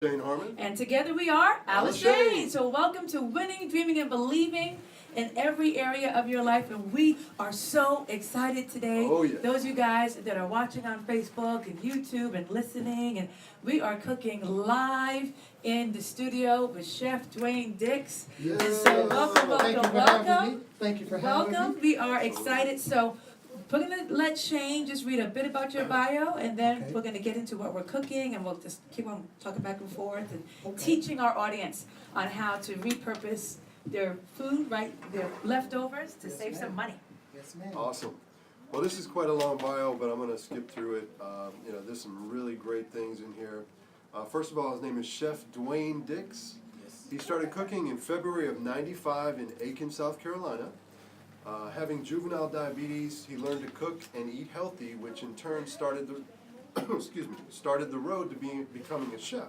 Jane Harmon. And together we are AliShane. AliShane. So welcome to Winning, Dreaming, and Believing in every area of your life. And we are so excited today. Oh, yeah. Those of you guys that are watching on Facebook and YouTube and listening. And we are cooking live in the studio with Chef Dwayne Dix. Yes. And so welcome. Thank you for having me. Welcome. We are excited. So we're going to let Shane just read a bit about your bio, and then Okay. we're going to get into what we're cooking, and we'll just keep on talking back and forth and Okay. teaching our audience on how to repurpose their food, right, their leftovers to Yes, save ma'am. some money. Yes, ma'am. Awesome. Well, this is quite a long bio, but I'm going to skip through it. There's some really great things in here. First of all, his name is Chef Dwayne Dix. Yes. He started cooking in February of '95 in Aiken, South Carolina. Having juvenile diabetes, he learned to cook and eat healthy, which in turn started the road to becoming a chef.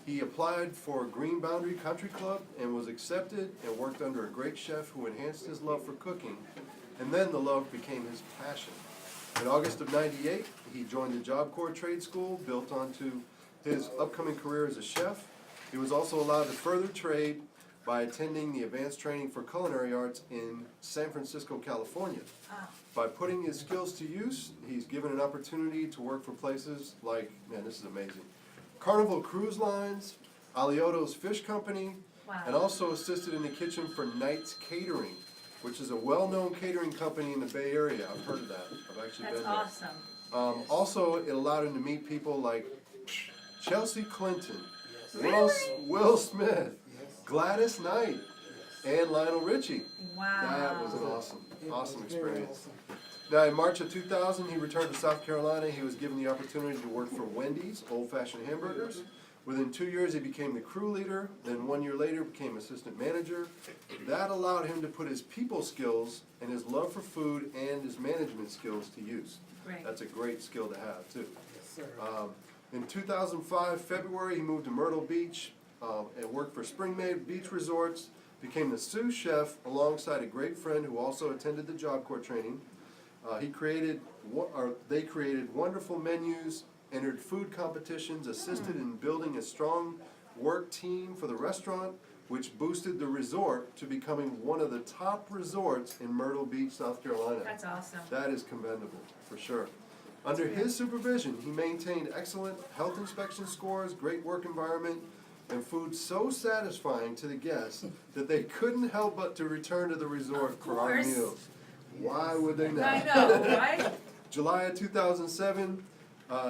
He applied for Green Boundary Country Club and was accepted and worked under a great chef who enhanced his love for cooking, and then the love became his passion. In August of '98, he joined the Job Corps Trade School, built onto his upcoming career as a chef. He was also allowed to further trade by attending the advanced training for culinary arts in San Francisco, California. Wow. By putting his skills to use, he's given an opportunity to work for places like, man, this is amazing, Carnival Cruise Lines, Alioto's Fish Company, Wow. and also assisted in the kitchen for Knight's Catering, which is a well-known catering company in the Bay Area. I've heard of that. I've actually That's been there. awesome. Also, it allowed him to meet people like Chelsea Clinton, Yes. Will Smith, Yes. Gladys Knight, and Lionel Richie. Wow. That was an It awesome was very experience. awesome. Now, in March of 2000, he returned to South Carolina. He was given the opportunity to work for Wendy's, old-fashioned hamburgers. Within 2 years, he became the crew leader. Then 1 year later, became assistant manager. That allowed him to put his people skills and his love for food and his management skills to use. Great. That's a great skill to have, too. Yes, sir. In 2005, February, he moved to Myrtle Beach and worked for Springmaid Beach Resorts, became the sous chef alongside a great friend who also attended the Job Corps training. They created wonderful menus, entered food competitions, assisted in building a strong work team for the restaurant, which boosted the resort to becoming one of the top resorts in Myrtle Beach, South Carolina. That's awesome. That is commendable, for sure. Under his supervision, he maintained excellent health inspection scores, great work environment, and food so satisfying to the guests that they couldn't help but to return to the resort for our course. meals. Why would they not? I know, right? July of 2007,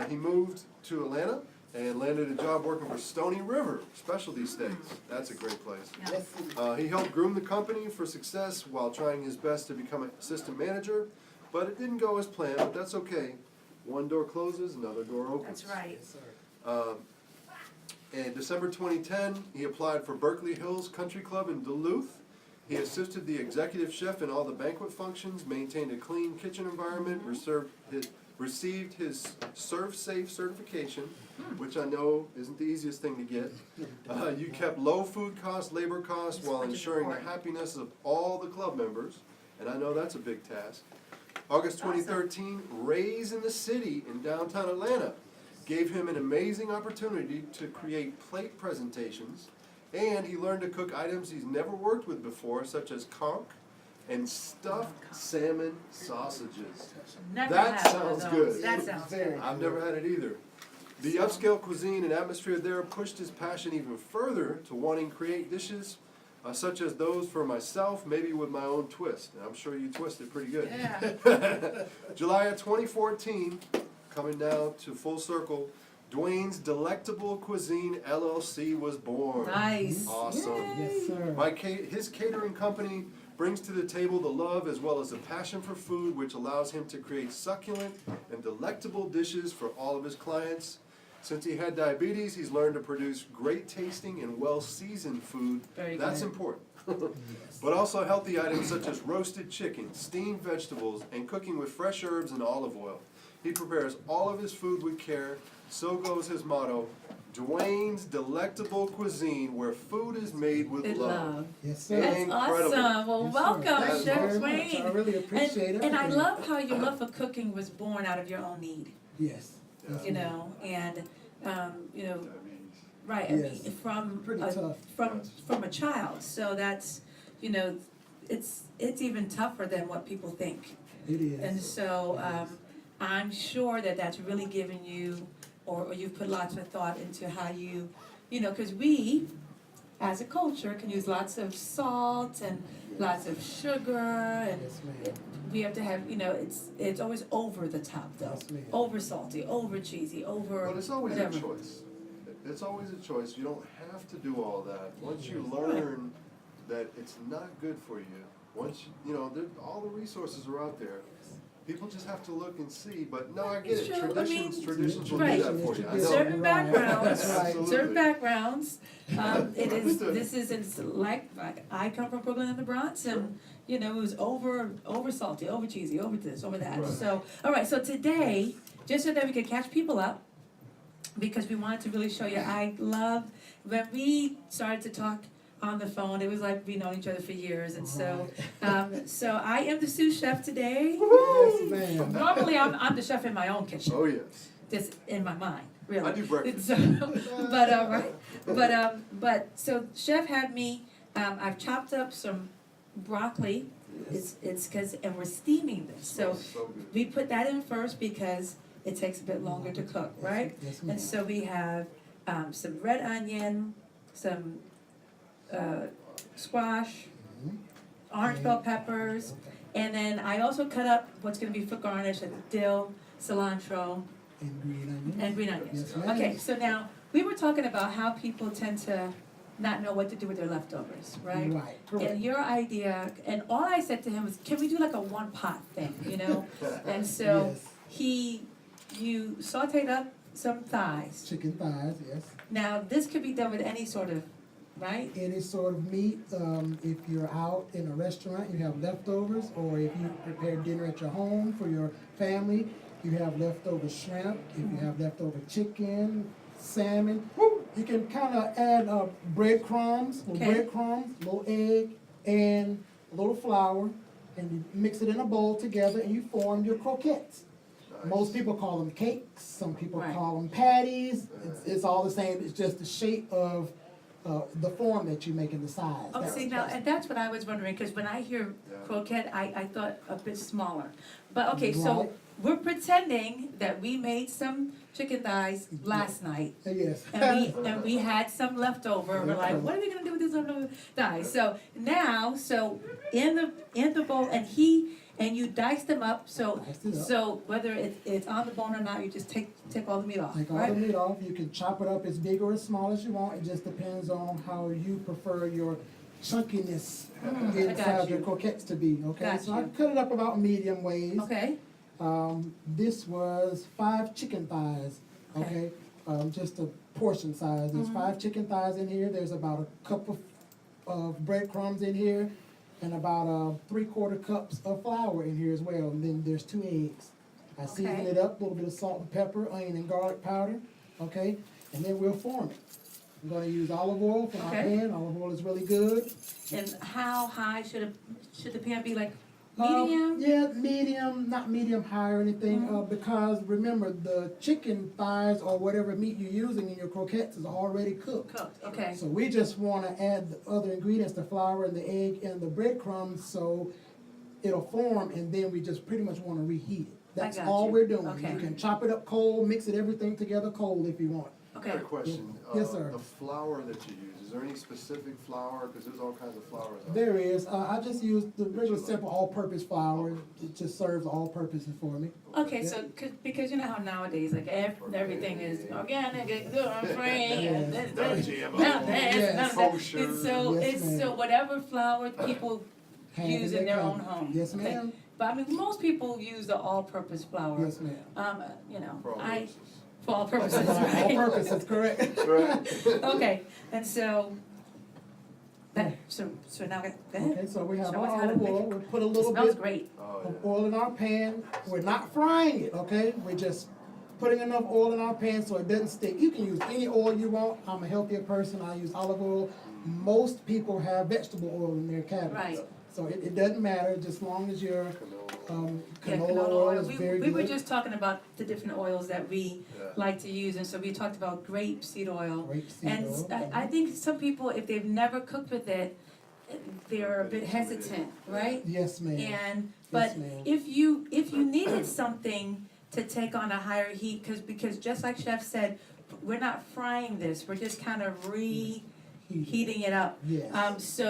he moved to Atlanta and landed a job working for Stony River Specialty Steaks. That's a great place. Yeah. Yes. He helped groom the company for success while trying his best to become an assistant manager, but it didn't go as planned, but that's okay. One door closes, another door opens. That's right. Yes, sir. In December 2010, he applied for Berkeley Hills Country Club in Duluth. He assisted the executive chef in all the banquet functions, maintained a clean kitchen environment, received his Serve Safe certification, which I know isn't the easiest thing to get. You kept low food costs, labor costs, while Which is ensuring the important. happiness of all the club members, and I know that's a big task. August Awesome. 2013, Rays in the City in downtown Atlanta gave him an amazing opportunity to create plate presentations, and he learned to cook items he's never worked with before, such as conch and stuffed salmon sausages. Never That had one of sounds those. good. That sounds Very good. I've never had it either. The upscale cuisine and atmosphere there pushed his passion even further to wanting to create dishes such as those for myself, maybe with my own twist. And I'm sure you twisted pretty good. Yeah. July of 2014, coming now to full circle, Dwayne's Delectable Cuisine LLC was born. Nice. Awesome. Yes, sir. His catering company brings to the table the love as well as a passion for food, which allows him to create succulent and delectable dishes for all of his clients. Since he had diabetes, he's learned to produce great tasting and well-seasoned food. Very That's good. important. Yes. But also healthy items such as roasted chicken, steamed vegetables, and cooking with fresh herbs and olive oil. He prepares all of his food with care. So goes his motto, Dwayne's Delectable Cuisine, where food is made with Good love. love. Yes, sir. That's Incredible. awesome. Well, Yes, sir. welcome, Thank you Chef very much. Dwayne. I really appreciate it. And I love how your love for cooking was born out of your own need. Yes. Yeah. You know, and you know, right, Yes. I mean, from, Pretty tough. from a child, so that's, you know, it's even tougher than what people think. It is. And so, I'm sure that that's really given you, or you've put lots of thought into how you know, cause we, as a culture, can use lots of salt and lots of sugar, and Yes, ma'am. we have to have, you know, it's always over the top though. Yes, ma'am. Over salty, over cheesy, over But it's always whatever. a choice. It's always a choice. You don't have to do all that. Once you learn that it's not good for you, once you know, all the resources are out there. People just have to look and see. But no, I get It's it. true. I Traditions, mean, traditions will right. do that for you. I know. Certain backgrounds, That's right. certain backgrounds, it is, Understood. this is, it's like I come from Brooklyn and the Bronx, and, you know, it was over salty, over cheesy, over this, over that, Right. so, alright, so today, just so that we could catch people up, because we wanted to really show you, I loved, when we started to talk on the phone, it was like we've known each other for years, and so, so I am the sous chef today. Yes, ma'am. Normally, I'm the chef in my own kitchen, Oh, yes. just in my mind, really. I do breakfast. So, right, but, so chef had me, I've chopped up some broccoli, it's cause, and we're steaming this, so Smells so good. we put that in first because it takes a bit longer to cook, right? Yes, ma'am. And so we have, some red onion, some, squash, Mhm. orange bell peppers, Okay. and then I also cut up what's gonna be for garnish, like dill, cilantro, And green onions. and green onions. Yes, ma'am. Okay, so now, we were talking about how people tend to not know what to do with their leftovers, right? Right, correct. And your idea, and all I said to him was, can we do like a one pot thing, you know? And so, Yes. you sauteed up some thighs. Chicken thighs, yes. Now, this could be done with any sort of, right? Any sort of meat, if you're out in a restaurant, you have leftovers, or if you prepare dinner at your home for your family, you have leftover shrimp, if you have leftover chicken, salmon. You can kind of add breadcrumbs, Okay. little egg, and a little flour, and you mix it in a bowl together, and you form your croquettes. Nice. Most people call them cakes, some people Right. call them patties. It's all the same, it's just the shape of the form that you make in the size. Oh, see, now, and that's what I was wondering, because when I hear Yeah. croquette, I thought a bit smaller. But, okay, so Right. we're pretending that we made some chicken thighs last night. Yes. And we had some leftover, we're like, what are we gonna do with these leftover thighs? So now, so in the bowl, and you dice them up, so, Diced it up. so whether it's on the bone or not, you just take all the meat off, Take all the right? meat off, you can chop it up as big or as small as you want, it just depends on how you prefer your chunkiness got inside your you. croquettes to be, okay? Got So I you. cut it up about medium ways. Okay, This was 5 chicken thighs, okay? Just a portion size, there's Mhm. 5 chicken thighs in here, there's about a cup of breadcrumbs in here, and about 3/4 cups of flour in here as well, and then there's 2 eggs. I season Okay. it up, a little bit of salt and pepper, onion and garlic powder, okay? And then we'll form it. I'm gonna use olive oil for my Okay. pan, olive oil is really good. and how high should the pan be, like Um, medium? Yeah, medium, not medium high or anything, Mhm. because remember, the chicken thighs or whatever meat you're using in your croquettes is already cooked. Cooked, okay, So we just wanna add the other ingredients, the flour and the egg and the breadcrumbs, so it'll form, and then we just pretty much wanna reheat it. That's got all you. we're doing. Okay. You can chop it up cold, mix it everything together cold if you want. I okay. got a question. Yes, sir. The flour that you use, is there any specific flour? Because there's all kinds of flours out There is, I just use the regular simple all-purpose flour, it just serves all purposes for me. Okay, so, because you know how nowadays, like, everything is organic, and gluten-free, and this, No this, GMO. none of this, Yes. none of that. Kosher. And so, Yes, so ma'am. whatever flour people Have use it in their come. own home. Yes, Okay. ma'am. But I mean, most people use the all-purpose flour. Yes, ma'am. You know, For all I, purposes. for all purposes, All right? purposes, correct. Right? Okay, and so, so now, go ahead. Okay, so we have Show us our how to olive make oil, it. we'll put a It little smells bit great. Oh, of yeah. oil in our pan. We're not frying it, okay? We're just putting enough oil in our pan so it doesn't stick. You can use any oil you want. I'm a healthier person, I use olive oil. Most people have vegetable oil in their cabinets. Right. So it doesn't matter, just long as your Canola. Yeah, canola oil is very We good. were just talking about the different oils that we Yeah. like to use, and so we talked about grapeseed oil. Rapeseed And oil. I think some people, if they've never cooked with it, they're a bit hesitant, right? Yes, ma'am. And, but ma'am. if you needed something to take on a higher heat, because just like Chef said, we're not frying this, we're just kind of heating it up. Yes.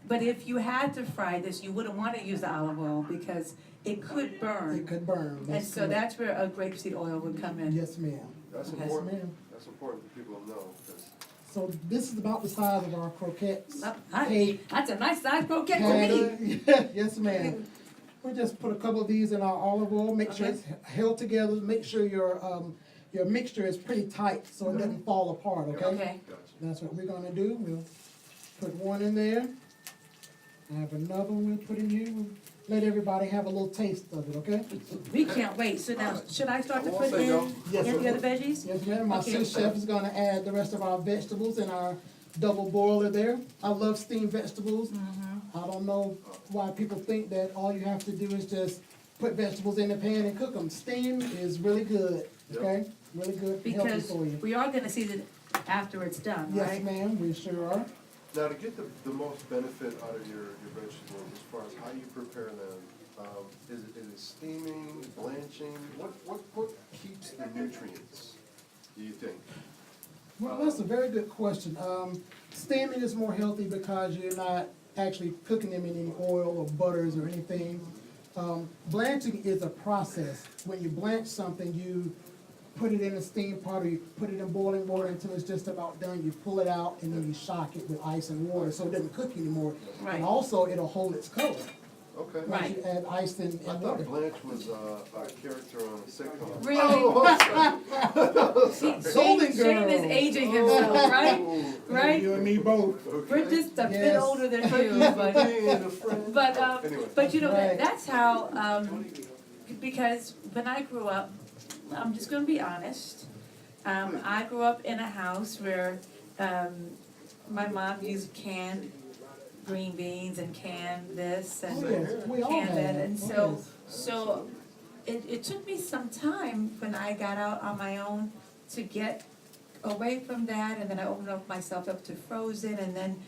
But if you had to fry this, you wouldn't wanna use the olive oil because it could It burn. could burn. And That's so correct. that's where a grapeseed oil would come in. Yes, ma'am. That's Yes, important, ma'am. that's important for people to know, 'cause So this is about the size of our croquettes. That's a nice size croquette to me. Patty. Yes, ma'am. We just put a couple of these in our olive oil, make sure Okay. it's held together, make sure your mixture is pretty tight so it doesn't fall apart, okay? Okay, gotcha. That's what we're gonna do. We'll put one in there. I have another one we'll put in here. We'll let everybody have a little taste of it, okay? we can't wait. So now, should I start to I won't put say no. in Yes, the ma'am. other veggies? Yes, ma'am. My Okay. sous chef is gonna add the rest of our vegetables in our double boiler there. I love steamed vegetables. I don't know why people think that all you have to do is just put vegetables in the pan and cook them. Steam is really good, okay? Really good, healthy Because for you. we are gonna see it after it's done, Yes, right? ma'am, we sure are. Now, to get the most benefit out of your vegetables, as far as how you prepare them, is it steaming, blanching? What keeps the nutrients, do you think? Well, that's a very good question. Steaming is more healthy because you're not actually cooking them in any oil or butters or anything. Blanching is a process. When you blanch something, you put it in a steam pot or you put it in boiling water until it's just about done. You pull it out and then you shock it with ice and water so it doesn't cook anymore. Right. And also, it'll hold its color Okay. Right. once you add ice and I water. thought Blanche was a character on a sitcom. Really? Oh, I'm sorry. Golden Shane is Girl. aging himself, right? Oh, Right? You and me both. okay. We're just a bit Yes. older than you, but, Being a friend. Anyway. but you know, Right. that's how, because when I grew up, I'm just gonna be honest, I grew up in a house where, my mom used canned green beans and canned this and Oh, yes, we all canned have. that, and Oh, yes. so it took me some time when I got out on my own to get away from that, and then I opened up myself up to frozen, and then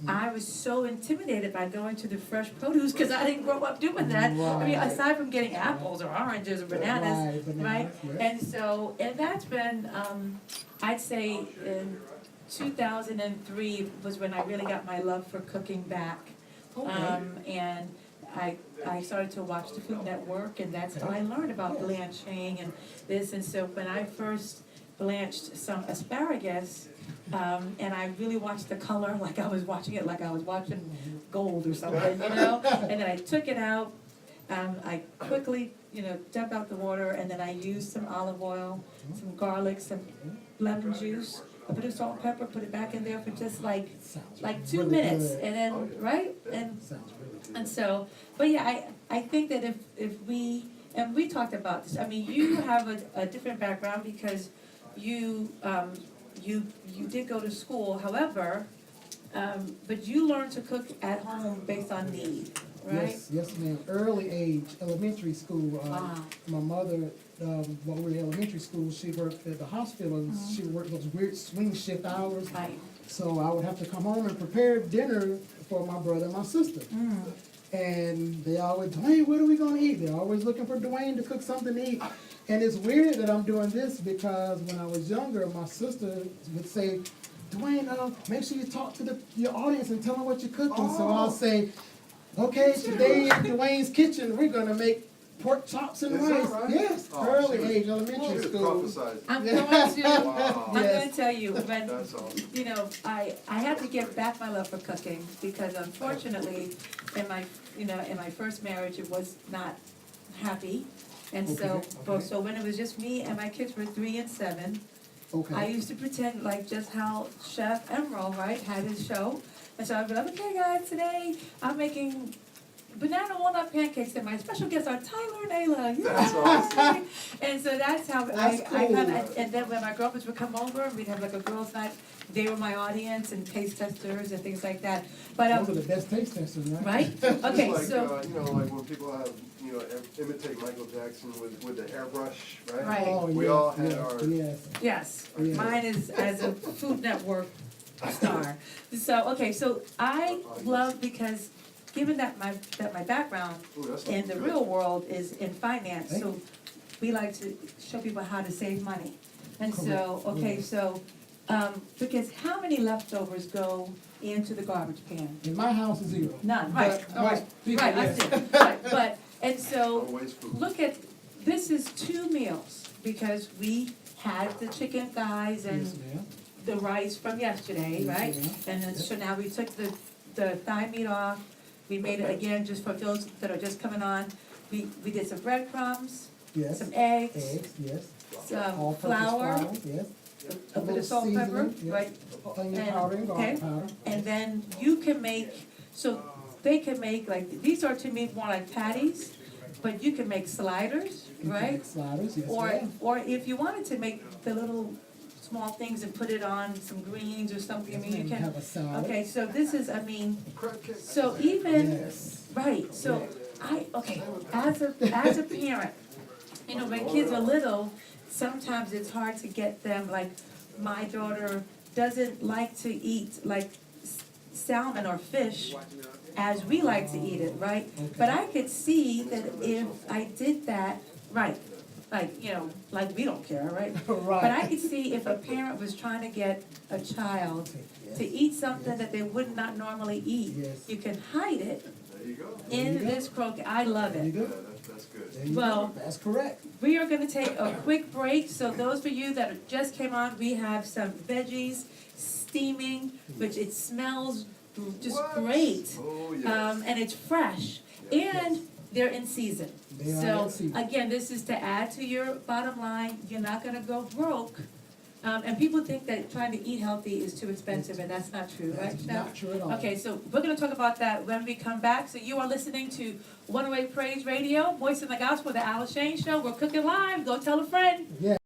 I was so intimidated by going to the fresh produce, cause I didn't grow up doing that. I mean, Right. aside from getting apples or oranges or bananas, right? yes. And that's been, I'd say in 2003 was when I really got my love for cooking back. Okay. And I started to watch the Food Network, and that's how I learned about blanching and this, and so when I first blanched some asparagus, and I really watched the color, like I was watching it, like I was watching gold or something, you know? And then I took it out, I quickly, dumped out the water, and then I used some olive oil, some garlic, some lemon juice, a bit of salt and pepper, put it back in there for just like Sounds 2 really minutes, good. and then, right? And Sounds really good. and so, but yeah, I think that if we, and we talked about this, I mean, you have a different background because you did go to school, however, but you learned to cook at home based on need, right? Yes, ma'am. Early age, elementary school. Wow. My mother, while we were in elementary school, she worked at the hospital and she worked those weird swing shift hours. Right. So I would have to come home and prepare dinner for my brother and my sister. Mm. And they always, Dwayne, what are we gonna eat? They're always looking for Dwayne to cook something to eat. And it's weird that I'm doing this because when I was younger, my sister would say, Dwayne, make sure you talk to your audience and tell them what you're cooking. So I'll say, okay, today in Dwayne's kitchen, we're gonna make pork chops and Is that rice. right? Yes, Oh, early she was- age, She elementary was school. prophesied. I'm Yeah. going to, Wow. I'm Yes. gonna tell you, when, That's awesome. I had to give back my love for cooking because unfortunately, in my first marriage, it was not happy. And so, Okay. so when it was just me and my kids were 3 and 7, I Okay. used to pretend like just how Chef Emerald, right, had his show. And so I'd be like, okay guys, today I'm making banana walnut pancakes and my special guests are Tyler and Ayla. Yay! That's awesome. And so that's how That's I cool. kinda, and then when my girlfriends would come over, we'd have like a girls' night, they were my audience and taste testers and things like that. But, Those are the best taste testers, right? right? Just Okay, like, so, you know, like when people have, you know, imitate Michael Jackson with the hairbrush, right? Right. Oh, We yes, all had yes, our- yes. yes, Yeah. mine is as a Food Network star. So, okay, so I love, because given that my background Ooh, that's in the good. real world is in finance, Thank so we like to show people how to save money. And so, Correct, okay, yes. so, because how many leftovers go into the garbage can? In my house, 0. None, right, But all right, most people, right, I yes. see, right, but, and so, Always food. look at, this is 2 meals, because we had the chicken thighs and Yes, ma'am. the rice from yesterday, Yes, right? ma'am. And then, so now we took the thigh meat off, we made it again, just for those that are just coming on. We did some breadcrumbs, Yes. some eggs, Eggs, yes. some All-purpose flour, yes. a bit of salt and pepper, Seasoning, yes. right? Onion And- powder and okay. garlic powder. And then you can make, so they can make, like, these are to me more like patties, but you can make sliders, You can right? make Sliders, yes, Or, ma'am. or if you wanted to make the little small things and put it on some greens or something, I Yes, mean, you ma'am. can. Have a salad. Okay, so this is, I mean, Crab cake. so even, Yes. right, so okay, as a parent, you know, when kids are little, sometimes it's hard to get them, like, my daughter doesn't like to eat like salmon or fish as we like to eat it, right? But I could see that if I did that, right, like, you know, like we don't care, right? Right. But I could see if a parent was trying to get a child to eat something that they would not normally eat, Yes. you can hide it There you go. There you in go. this croquette. I love There you it. Yeah, go. that's good. There you Well- go. That's correct. We are gonna take a quick break, so those of you that just came on, we have some veggies steaming, which it smells just What? great. Oh, yes. And it's fresh, and they're in season. They are in So, season. again, this is to add to your bottom line, you're not gonna go broke. And people think that trying to eat healthy is too expensive, and that's not true, right, That's Chef? not true at all. Okay, so we're gonna talk about that when we come back. So you are listening to 108 Praise Radio, Voice in the Gospel, the AliShane Show. We're cooking live. Go tell a friend. Yeah.